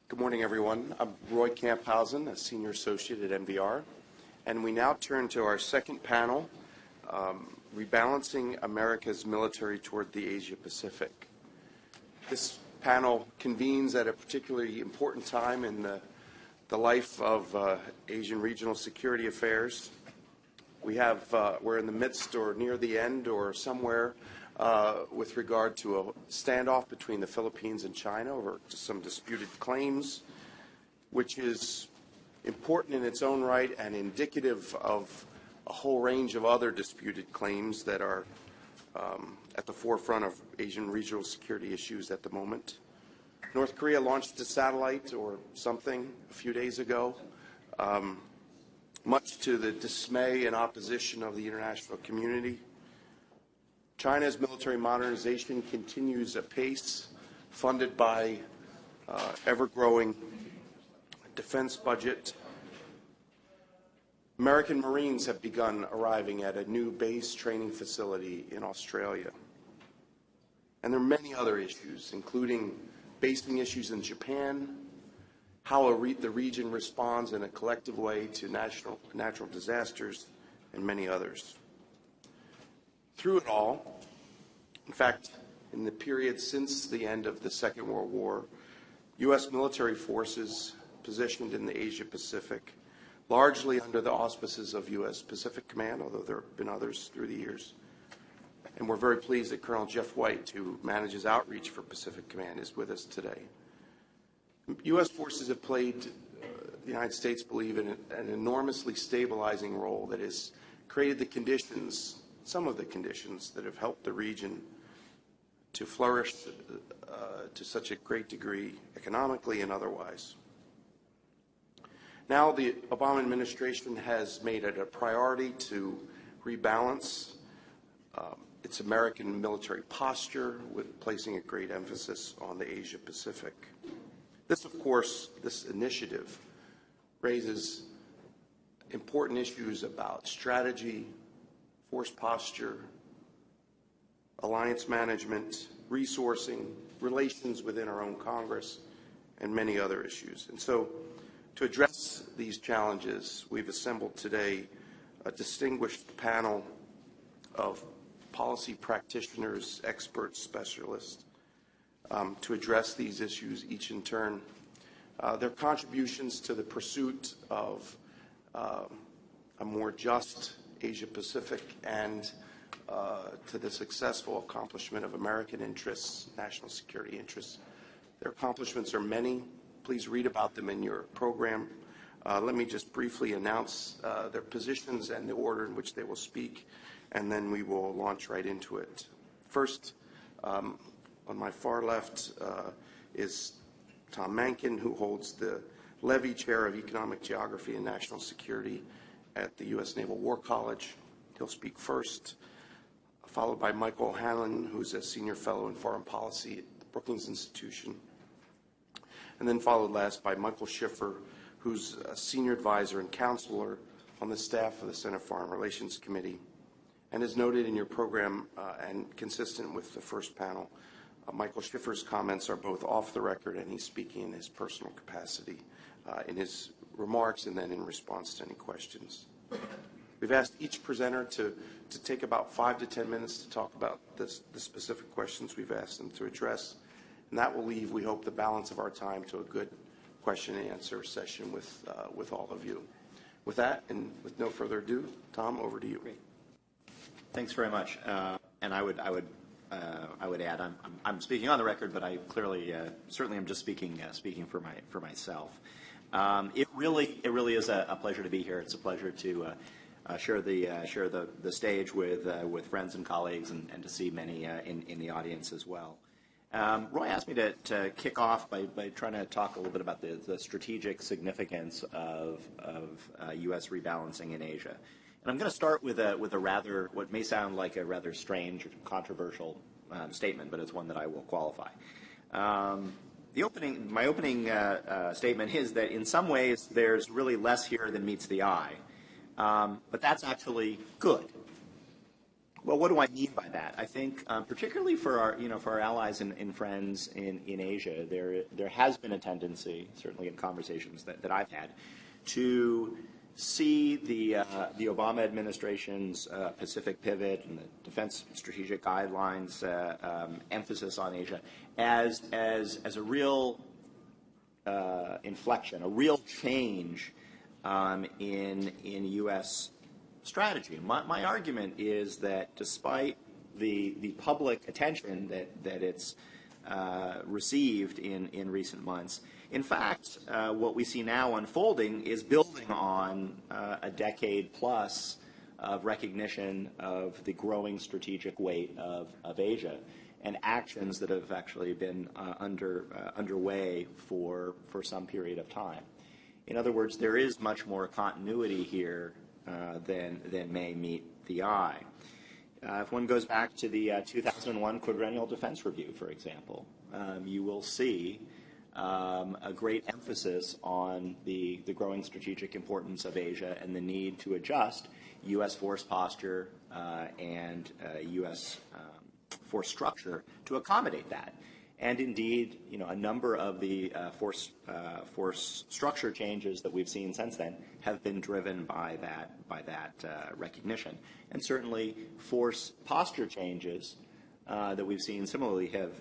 Good morning, everyone. I'm Roy Camphausen, a senior associate at MVR, and we now turn to our second panel, Rebalancing America's Military Toward the Asia-Pacific. This panel convenes at a particularly important time in the life of Asian regional security affairs. We're in the midst or near the end or somewhere with regard to a standoff between the Philippines and China over some disputed claims, which is important in its own right and indicative of a whole range of other disputed claims that are at the forefront of Asian regional security issues at the moment. North Korea launched a satellite or something a few days ago, much to the dismay and opposition of the international community. China's military modernization continues apace, funded by ever-growing defense budget. American Marines have begun arriving at a new base training facility in Australia. And there are many other issues, including basing issues in Japan, how the region responds in a collective way to natural disasters, and many others. Through it all, in fact, in the period since the end of the Second World War, U.S. military forces positioned in the Asia-Pacific, largely under the auspices of U.S. Pacific Command, although there have been others through the years. And we're very pleased that Colonel Jeff White, who manages outreach for Pacific Command, is with us today. U.S. forces have played, the United States believe, in an enormously stabilizing role that has created the conditions, some of the conditions, that have helped the region to flourish to such a great degree economically and otherwise. Now the Obama administration has made it a priority to rebalance its American military posture, with placing a great emphasis on the Asia-Pacific. This, of course, this initiative raises important issues about strategy, force posture, alliance management, resourcing, relations within our own Congress, and many other issues. And so, to address these challenges, we've assembled today a distinguished panel of policy practitioners, experts, specialists, to address these issues, each in turn. Their contributions to the pursuit of a more just Asia-Pacific and to the successful accomplishment of American interests, national security interests. Their accomplishments are many. Please read about them in your program. Let me just briefly announce their positions and the order in which they will speak, and then we will launch right into it. First, on my far left is Tom Mahnken, who holds the Levy Chair of Economic Geography and National Security at the U.S. Naval War College. He'll speak first, followed by Michael O'Hanlon, who's a Senior Fellow in Foreign Policy at the Brookings Institution, and then followed last by Michael Schiffer, who's a Senior Advisor and Counselor on the staff of the Senate Foreign Relations Committee. And as noted in your program and consistent with the first panel, Michael Schiffer's comments are both off the record, and he's speaking in his personal capacity in his remarks and then in response to any questions. We've asked each presenter to take about 5 to 10 minutes to talk about the specific questions we've asked them to address, and that will leave, we hope, the balance of our time to a good question and answer session with all of you. With that, and with no further ado, Tom, over to you. Great. Thanks very much. And I would add, I'm speaking on the record, but I clearly, certainly, am just speaking for myself. It really is a pleasure to be here. It's a pleasure to share the stage with friends and colleagues, and to see many in the audience as well. Roy asked me to kick off by trying to talk a little bit about the strategic significance of U.S. rebalancing in Asia. And I'm going to start with what may sound like a rather strange or controversial statement, but it's one that I will qualify. My opening statement is that in some ways there's really less here than meets the eye, but that's actually good. Well, what do I mean by that? I think, particularly for our allies and friends in Asia, there has been a tendency, certainly in conversations that I've had, to see the Obama administration's Pacific pivot and the Defense Strategic Guidelines emphasis on Asia as a real inflection, a real change in U.S. strategy. My argument is that despite the public attention that it's received in recent months, in fact, what we see now unfolding is building on a decade plus of recognition of the growing strategic weight of Asia and actions that have actually been underway for some period of time. In other words, there is much more continuity here than may meet the eye. If one goes back to the 2001 Quadrennial Defense Review, for example, you will see a great emphasis on the growing strategic importance of Asia and the need to adjust U.S. force posture and U.S. force structure to accommodate that. And indeed, a number of the force structure changes that we've seen since then have been driven by that recognition. And certainly, force posture changes that we've seen similarly have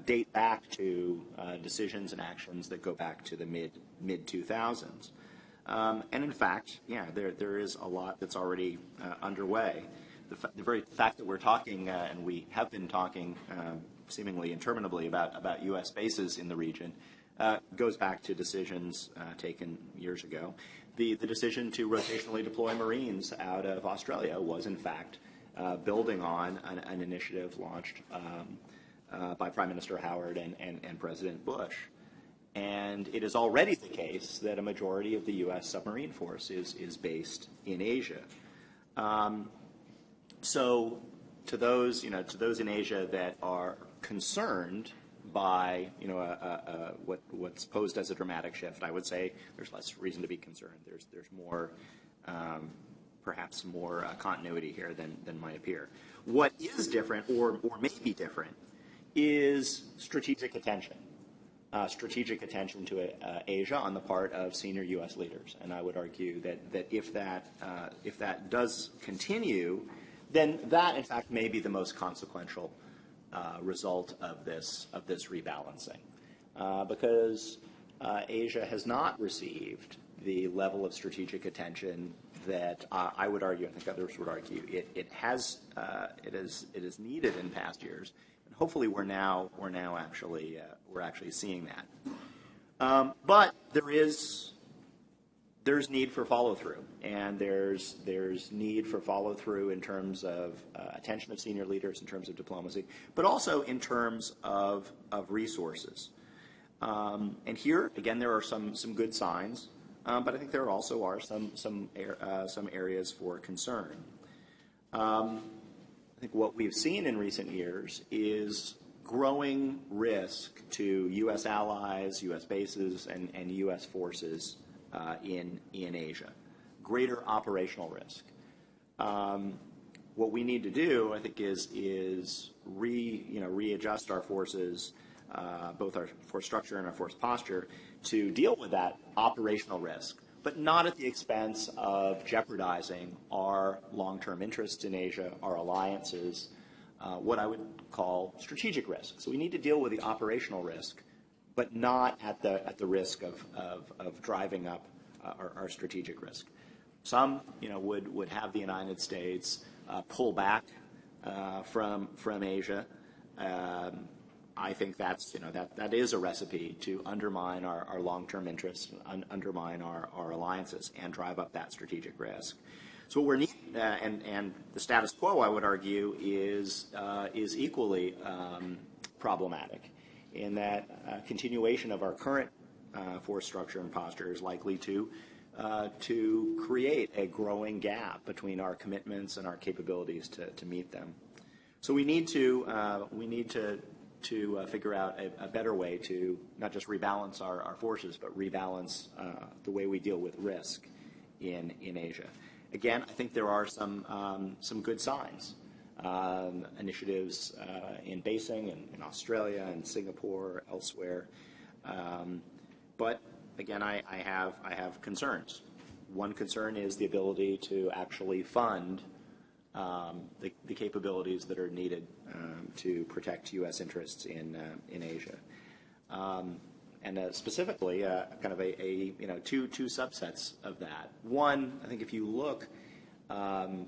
date back to decisions and actions that go back to the mid 2000s. And in fact, there is a lot that's already underway. The very fact that we're talking, and we have been talking seemingly interminably about U.S. bases in the region, goes back to decisions taken years ago. The decision to rotationally deploy Marines out of Australia was, in fact, building on an initiative launched by Prime Minister Howard and President Bush. And it is already the case that a majority of the U.S. submarine force is based in Asia. So to those in Asia that are concerned by what's posed as a dramatic shift, I would say there's less reason to be concerned. There's more perhaps more continuity here than might appear. What is different, or may be different, is strategic attention. Strategic attention to Asia on the part of senior U.S. leaders, and I would argue that if that does continue, then that in fact may be the most consequential result of this rebalancing, because Asia has not received the level of strategic attention that I would argue, I think others would argue, it has needed in past years, and hopefully we're now actually seeing that. But there's need for follow through, and there's need for follow through in terms of attention of senior leaders, in terms of diplomacy, but also in terms of resources. And here again, there are some good signs. But I think there also are some areas for concern. I think what we've seen in recent years is growing risk to U.S. allies, U.S. bases, and U.S. forces in Asia. Greater operational risk. What we need to do, I think, is readjust our forces, both our force structure and our force posture, to deal with that operational risk, but not at the expense of jeopardizing our long-term interests in Asia, our alliances, what I would call strategic risk. So we need to deal with the operational risk, but not at the risk of driving up our strategic risk. Some, would have the United States pull back from Asia. I think that is a recipe to undermine our long-term interests, undermine our alliances, and drive up that strategic risk. So what we're needing, and the status quo, I would argue, is equally problematic, in that continuation of our current force structure and posture is likely to create a growing gap between our commitments and our capabilities to meet them. So we need to figure out a better way to not just rebalance our forces, but rebalance the way we deal with risk in Asia. Again, I think there are some good signs. initiatives in basing in Australia and Singapore, elsewhere. But again, I have concerns. One concern is the ability to actually fund the capabilities that are needed to protect U.S. interests in Asia. And specifically, kind of two subsets of that. One, I think if you look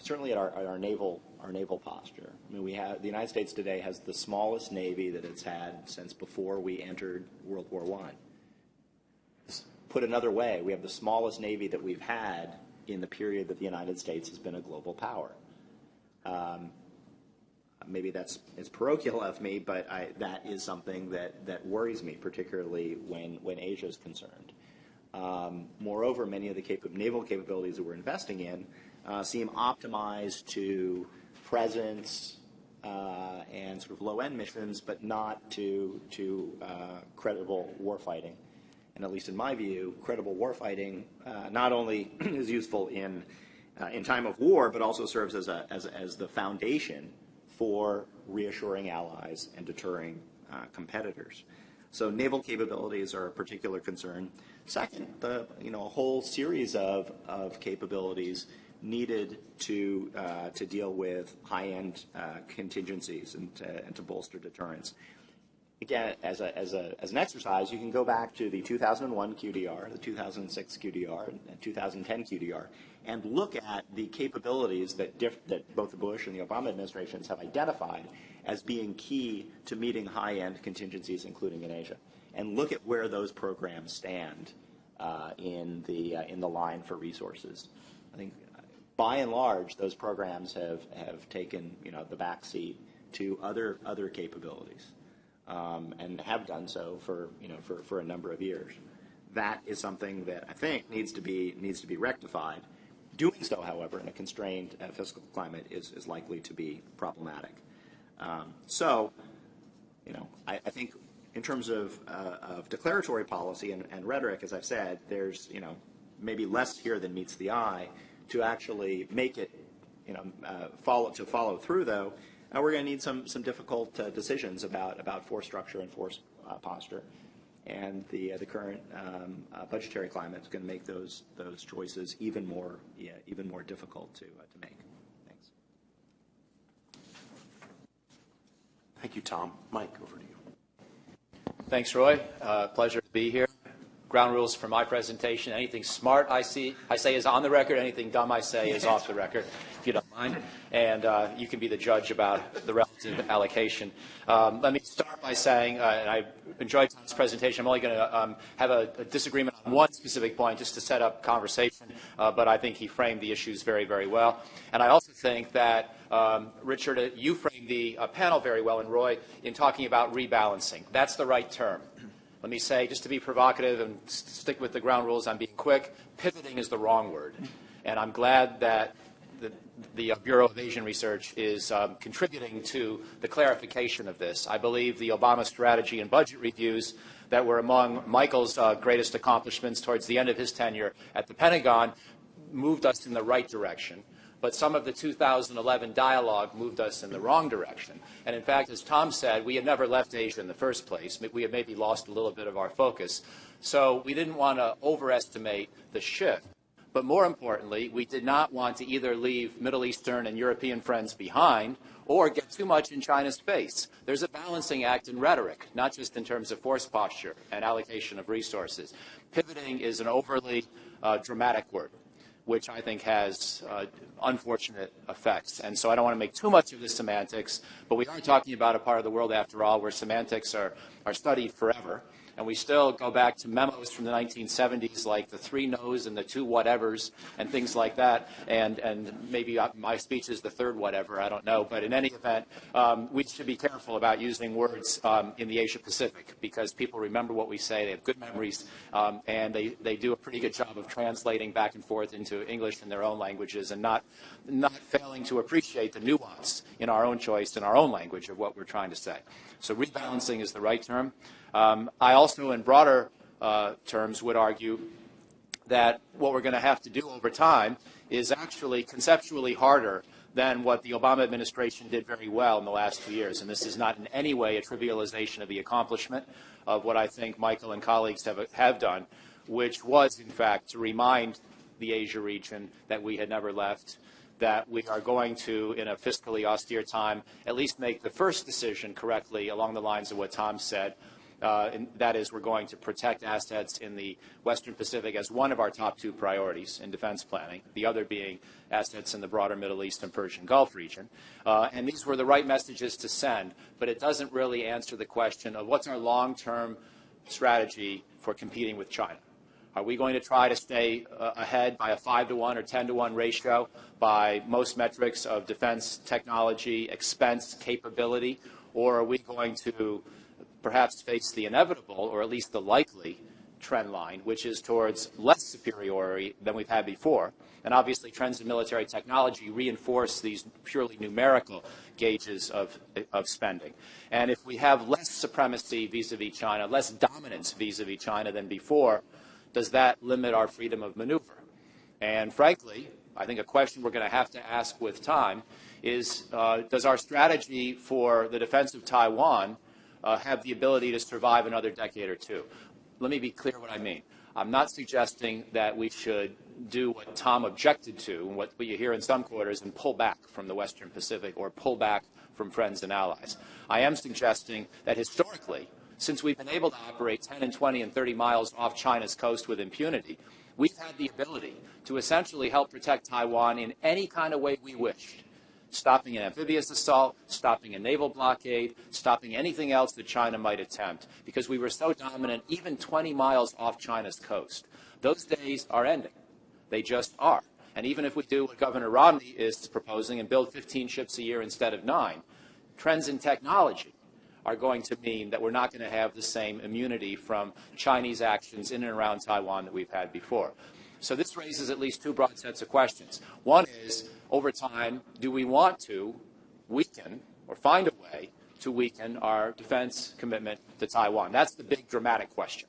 certainly at our naval posture. I mean, the United States today has the smallest Navy that it's had since before we entered World War I. Put another way, we have the smallest Navy that we've had in the period that the United States has been a global power. Maybe it's parochial of me, but that is something that worries me, particularly when Asia is concerned. Moreover, many of the naval capabilities that we're investing in seem optimized to presence and sort of low-end missions, but not to credible warfighting. And at least in my view, credible warfighting not only is useful in time of war, but also serves as the foundation for reassuring allies and deterring competitors. So naval capabilities are a particular concern. Second, a whole series of capabilities needed to deal with high-end contingencies and to bolster deterrence. Again, as an exercise, you can go back to the 2001 QDR, the 2006 QDR, and 2010 QDR, and look at the capabilities that both the Bush and the Obama administrations have identified as being key to meeting high-end contingencies, including in Asia, and look at where those programs stand in the line for resources. I think, by and large, those programs have taken the backseat to other capabilities. And have done so for a number of years. That is something that I think needs to be rectified. Doing so, however, in a constrained fiscal climate is likely to be problematic. So, I think in terms of declaratory policy and rhetoric, as I've said, there's maybe less here than meets the eye to actually make it follow through, though. We're going to need some difficult decisions about force structure and force posture, and the current budgetary climate is going to make those choices even more difficult to make. Thanks. Thank you, Tom. Mike, over to you. Thanks, Roy. Pleasure to be here. Ground rules for my presentation. Anything smart I say is on the record. Anything dumb I say is off the record, if you don't mind. And you can be the judge about the relative allocation. Let me start by saying, and I enjoyed Tom's presentation, I'm only going to have a disagreement on one specific point just to set up conversation, but I think he framed the issues very, very well. And I also think that, Richard, you framed the panel very well, and Roy, in talking about rebalancing. That's the right term. Let me say, just to be provocative and stick with the ground rules, I'm being quick, pivoting is the wrong word. And I'm glad that the Bureau of Asian Research is contributing to the clarification of this. I believe the Obama strategy and budget reviews that were among Michael's greatest accomplishments towards the end of his tenure at the Pentagon moved us in the right direction. But some of the 2011 dialogue moved us in the wrong direction. And in fact, as Tom said, we had never left Asia in the first place. We had maybe lost a little bit of our focus. So we didn't want to overestimate the shift. But more importantly, we did not want to either leave Middle Eastern and European friends behind or get too much in China's face. There's a balancing act in rhetoric, not just in terms of force posture and allocation of resources. Pivoting is an overly dramatic word, which I think has unfortunate effects. And so I don't want to make too much of the semantics, but we are talking about a part of the world, after all, where semantics are studied forever. And we still go back to memos from the 1970s, like the 3 no's and the 2 whatevers and things like that. And maybe my speech is the 3rd whatever, I don't know. But in any event, we should be careful about using words in the Asia Pacific, because people remember what we say, they have good memories, and they do a pretty good job of translating back and forth into English in their own languages, and not failing to appreciate the nuance in our own choice, in our own language, of what we're trying to say. So rebalancing is the right term. I also, in broader terms, would argue that what we're going to have to do over time is actually conceptually harder than what the Obama administration did very well in the last 2 years. And this is not in any way a trivialization of the accomplishment of what I think Michael and colleagues have done, which was, in fact, to remind the Asia region that we had never left, that we are going to, in a fiscally austere time, at least make the first decision correctly along the lines of what Tom said. And that is, we're going to protect assets in the Western Pacific as one of our top 2 priorities in defense planning, the other being assets in the broader Middle East and Persian Gulf region. And these were the right messages to send, but it doesn't really answer the question of what's our long-term strategy for competing with China. Are we going to try to stay ahead by a 5-to-1 or 10-to-1 ratio by most metrics of defense technology, expense, capability, or are we going to perhaps face the inevitable, or at least the likely, trend line, which is towards less superiority than we've had before? And obviously trends in military technology reinforce these purely numerical gauges of spending. And if we have less supremacy vis-a-vis China, less dominance vis-a-vis China than before, does that limit our freedom of maneuver? And frankly, I think a question we're going to have to ask with time is, does our strategy for the defense of Taiwan have the ability to survive another decade or 2? Let me be clear what I mean. I'm not suggesting that we should do what Tom objected to, and what you hear in some quarters, and pull back from the Western Pacific or pull back from friends and allies. I am suggesting that historically, since we've been able to operate 10 and 20 and 30 miles off China's coast with impunity, we've had the ability to essentially help protect Taiwan in any kind of way we wished. Stopping an amphibious assault, stopping a naval blockade, stopping anything else that China might attempt, because we were so dominant even 20 miles off China's coast. Those days are ending. They just are. And even if we do what Governor Romney is proposing and build 15 ships a year instead of 9, trends in technology are going to mean that we're not going to have the same immunity from Chinese actions in and around Taiwan that we've had before. So this raises at least 2 broad sets of questions. One is, over time, do we want to weaken or find a way to weaken our defense commitment to Taiwan? That's the big dramatic question.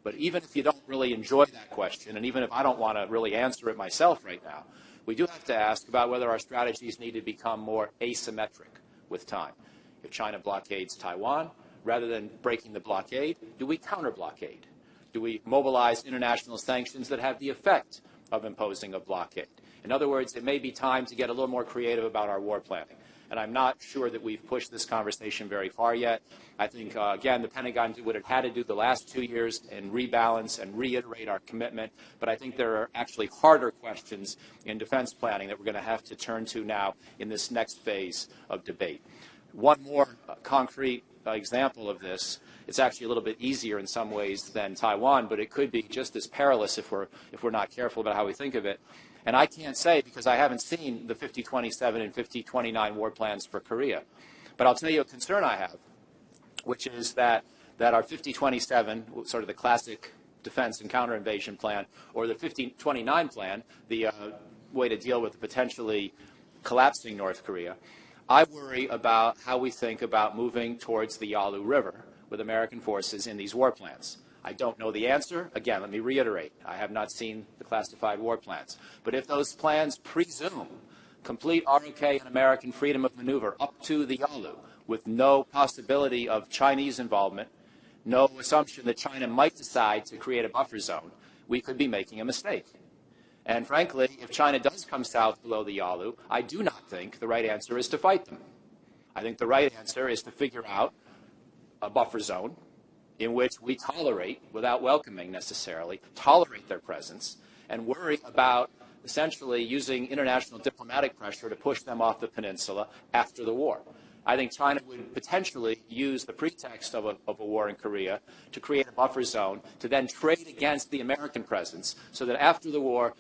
But even if you don't really enjoy that question, and even if I don't want to really answer it myself right now, we do have to ask about whether our strategies need to become more asymmetric with time. If China blockades Taiwan, rather than breaking the blockade, do we counter-blockade? Do we mobilize international sanctions that have the effect of imposing a blockade? In other words, it may be time to get a little more creative about our war planning. And I'm not sure that we've pushed this conversation very far yet. I think, again, the Pentagon did what it had to do the last 2 years and rebalance and reiterate our commitment. But I think there are actually harder questions in defense planning that we're going to have to turn to now in this next phase of debate. One more concrete example of this. It's actually a little bit easier in some ways than Taiwan, but it could be just as perilous if we're not careful about how we think of it. And I can't say because I haven't seen the 5027 and 5029 war plans for Korea. But I'll tell you a concern I have, which is that our 5027, sort of the classic defense and counter-invasion plan, or the 5029 plan, the way to deal with the potentially collapsing North Korea, I worry about how we think about moving towards the Yalu River with American forces in these war plans. I don't know the answer. Again, let me reiterate. I have not seen the classified war plans. But if those plans presume complete ROK and American freedom of maneuver up to the Yalu with no possibility of Chinese involvement, no assumption that China might decide to create a buffer zone, we could be making a mistake. And frankly, if China does come south below the Yalu, I do not think the right answer is to fight them. I think the right answer is to figure out a buffer zone in which we tolerate, without welcoming necessarily, tolerate their presence and worry about essentially using international diplomatic pressure to push them off the peninsula after the war. I think China would potentially use the pretext of a war in Korea to create a buffer zone to then trade against the American presence so that after the war,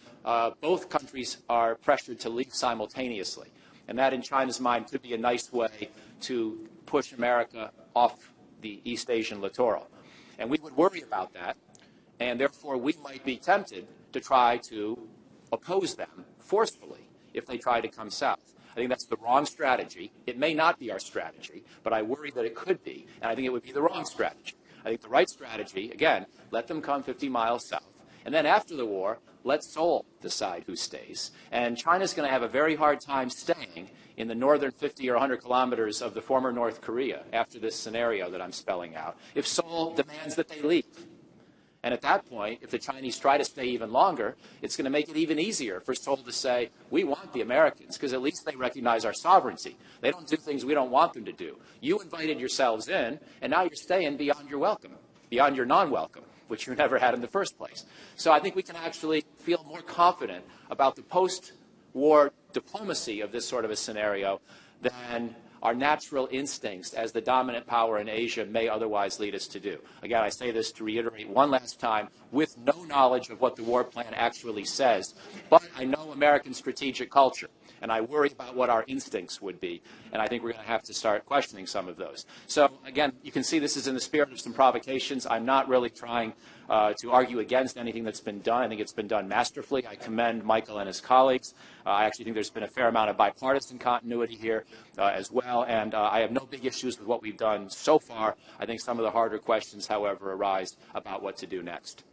both countries are pressured to leave simultaneously. And that, in China's mind, could be a nice way to push America off the East Asian littoral. And we would worry about that, and therefore we might be tempted to try to oppose them forcefully if they try to come south. I think that's the wrong strategy. It may not be our strategy, but I worry that it could be, and I think it would be the wrong strategy. I think the right strategy, again, let them come 50 miles south And then after the war, let Seoul decide who stays. And China's going to have a very hard time staying in the northern 50 or 100 kilometers of the former North Korea after this scenario that I'm spelling out, if Seoul demands that they leave. And at that point, if the Chinese try to stay even longer, it's going to make it even easier for Seoul to say, we want the Americans, because at least they recognize our sovereignty. They don't do things we don't want them to do. You invited yourselves in, and now you're staying beyond your welcome, beyond your non-welcome, which you never had in the first place. So I think we can actually feel more confident about the post-war diplomacy of this sort of a scenario than our natural instincts as the dominant power in Asia may otherwise lead us to do. Again, I say this to reiterate one last time, with no knowledge of what the war plan actually says, but I know American strategic culture, and I worry about what our instincts would be, and I think we're going to have to start questioning some of those. So, again, you can see this is in the spirit of some provocations. I'm not really trying to argue against anything that's been done. I think it's been done masterfully. I commend Michael and his colleagues. I actually think there's been a fair amount of bipartisan continuity here as well, and I have no big issues with what we've done so far. I think some of the harder questions, however, arise about what to do next.